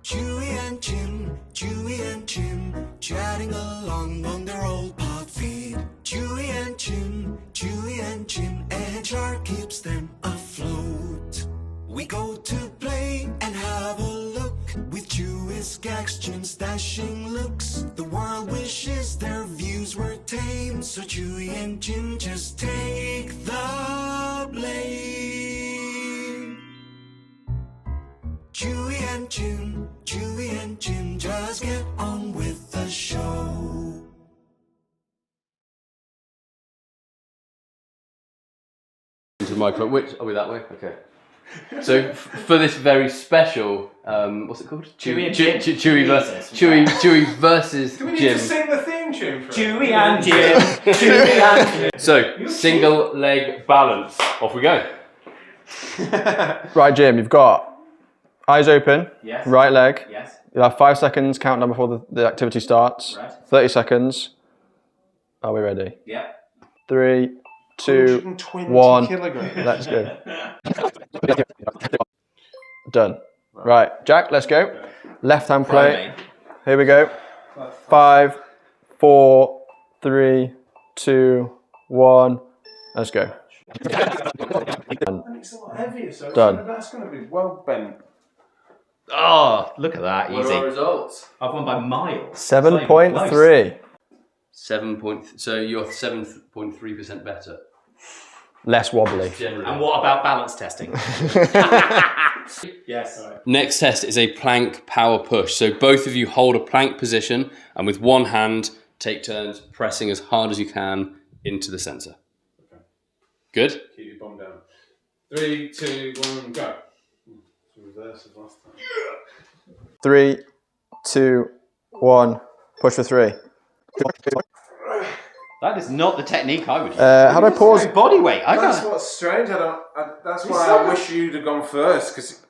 Chewy and Jim, chatting along on their old pod feed. Chewy and Jim, and Char keeps them afloat. We go to play and have a look with Chewy's gags, Jim's dashing looks. The world wishes their views were tame, so Chewy and Jim just take the blame. Chewy and Jim, just get on with the show. Into the microphone. Which are we that way? Okay. So for this very special, what's it called? Chewy and Jim. Chewy versus Do we need Jim. to sing the theme tune for Chewy and Jim. Chewy and Jim. So single leg balance. Off we go. Right, Jim, you've got eyes open, Yes. right leg. Yes. You'll have 5 seconds countdown before the activity starts. Right. 30 seconds. Are we ready? Yep. 3, 2, 120 1. kilograms. Let's go. Done. Right, Jack, let's go. Left hand play. Here we go. 5, 4, 3, 2, 1. Let's go. And it's a lot heavier, so Done. that's going to be well bent. Oh, look at that. What Easy. are our results? I've won by miles. 7.3. 7. So you're 7.3% better. Less wobbly. Generally. And what about balance testing? Yes. Next test is a plank power push. So both of you hold a plank position and with one hand take turns pressing as hard as you can into the centre. Okay. Good? Keep your bum down. 3, 2, 1, go. It's the reverse of last time. 3, 2, 1. Push for 3. That is not the technique I would use. How do I pause? Body weight. That's what's strange. That's why I wish you'd have gone first, because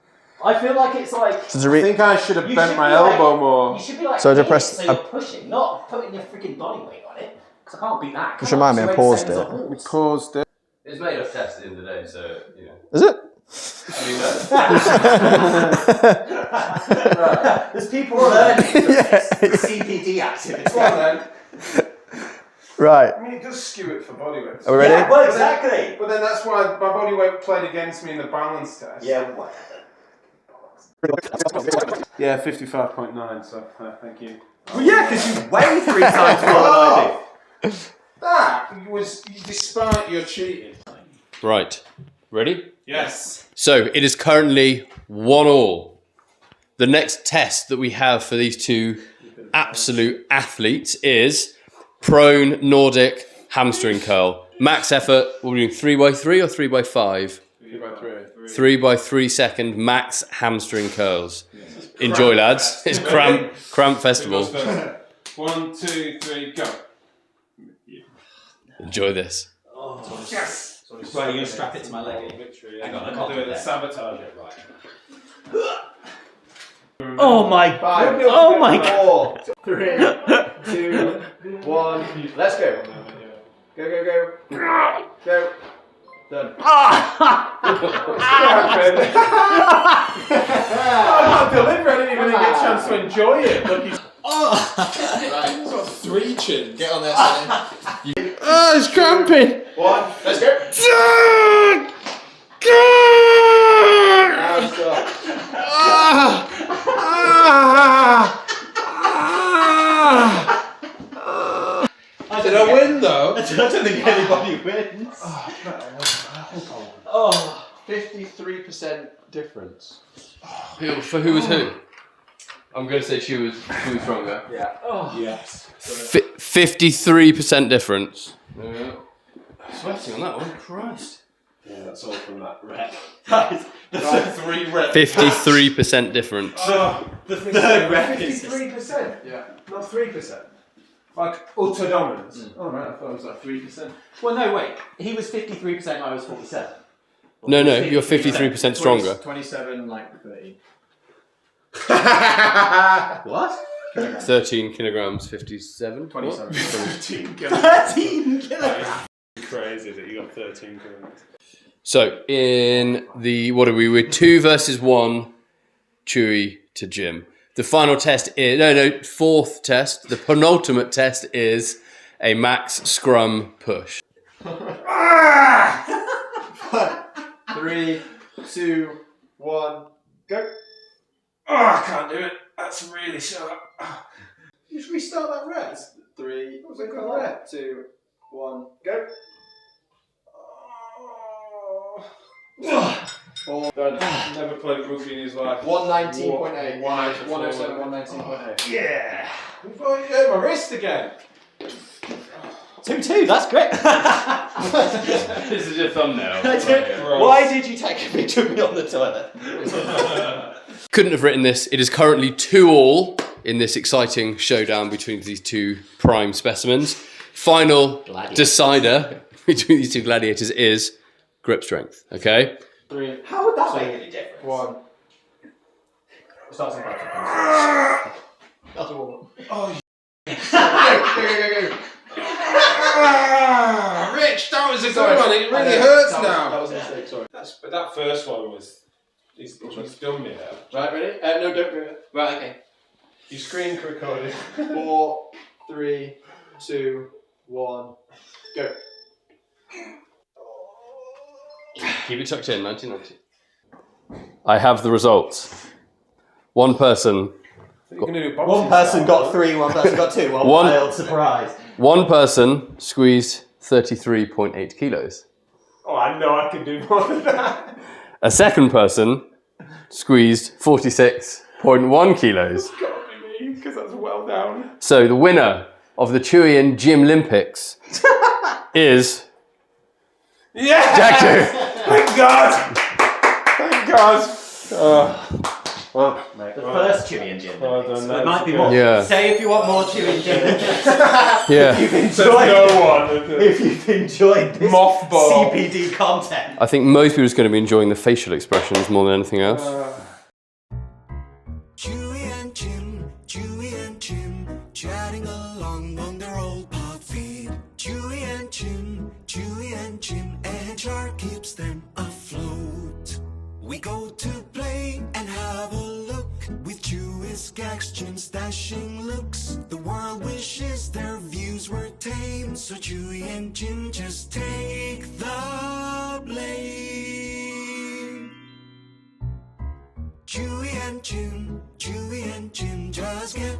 I feel like it's like. So to I think I should have bent my elbow more. You should be like. So to press- So you're pushing, not putting your freaking body weight on it. Because I can't beat that. Just remind me, I paused it. We paused it. It's made of test at the end of the day, so, you know. Is it? There's people learning CPD activity. Go on then. Right. I mean, it does skew it for body weight. Are we ready? Yeah, well, exactly. But then that's why my body weight played against me in the balance test. Yeah, whatever. Yeah, 55.9, so thank you. Well, yeah, because you weigh 3 times more than I do. That was despite your cheating. Right. Ready? Yes. So it is currently 1-1. The next test that we have for these two absolute athletes is prone Nordic hamstring curl. Max effort, we're doing 3x3 or 3x5? 3 by 3. 3x3 second max hamstring curls. Enjoy, lads. It's cramp festival. 1, 2, 3, go. Enjoy this. Yes. Right, you're going to strap it to my leg. Victory. Hang on, I I'm can't doing do the that. sabotage it right. Oh my. 5, Oh my 4, 3, 2, 1. Let's go. Go, go, go. Go. Done. I'm not delivering. I didn't even get a chance to enjoy it. Look, he's Right, got 3 chin. Get on there, son. Oh, it's cramping. 1, let's go. Now stop. Did I win though? I don't think anybody wins. Oh, 53% difference. For who was who? I'm going to say she was stronger. Yeah. oh yes. 53% difference. Sweating on that one, Christ. Yeah, that's all from that rep. Guys, Right, 3 reps. 53% difference. the third rep is. 53%. Yeah. Not 3%. Like utter dominance. Oh right, I thought it was like 3%. Well, no, wait. He was 53%, I was 47. No, you're 53% stronger. 27, like 30. What? 13 kilograms, 57. 27. 13 kilograms. 13 kilograms. Crazy that you got 13 kilograms. So in the, what are we? We're 2 versus 1, Chewy to Jim. The final test is fourth test. The penultimate test is a max scrum push. 3, 2, 1, go. Oh, I can't do it. That's really sharp. You should restart that rest. 3, 2, 1, go. Never played rugby in his life. 119.8. 107, 119.8. Yeah. Oh, you hurt my wrist again. 2-2, that's great. This is your thumbnail. Why did you take a picture of me on the toilet? Couldn't have written this. It is currently 2-2 in this exciting showdown between these two prime specimens. Final decider between these two gladiators is grip strength. Okay? 3, How would that make any difference? 1. It starts in 5 seconds. That's a warm-up. Go. Rich, that was a good one. It really hurts now. That was a mistake, sorry. But that first one was. He's done me now. Right, ready? No, don't do it. Right, okay. You screen recorded. 4, 3, 2, 1, go. Keep it tucked in, 1990. I have the results. One person One person got 3, one person got 2. One failed, surprise. One person squeezed 33.8 kilos. Oh, I know I can do more than that. A second person squeezed 46.1 kilos. It's gotta be me, because that's well down. So the winner of the Chewy and Jim Olympics is Yeah! Jack. Thank God! Thank God! Well, The first Chewy and Jim. well done, There might be more. Yeah. Say if you want more Chewy and Jim. Yeah. there's no one. If you've enjoyed this Mothball. CPD content. I think most people are going to be enjoying the facial expressions more than anything else. Chewy and Jim, chatting along on their old pod feed. Chewy and Jim, and Char keeps them afloat. We go to play and have a look with Chewy's gags, Jim's dashing looks. The world wishes their views were tame, so Chewy and Jim just take the blame. Chewy and Jim, just get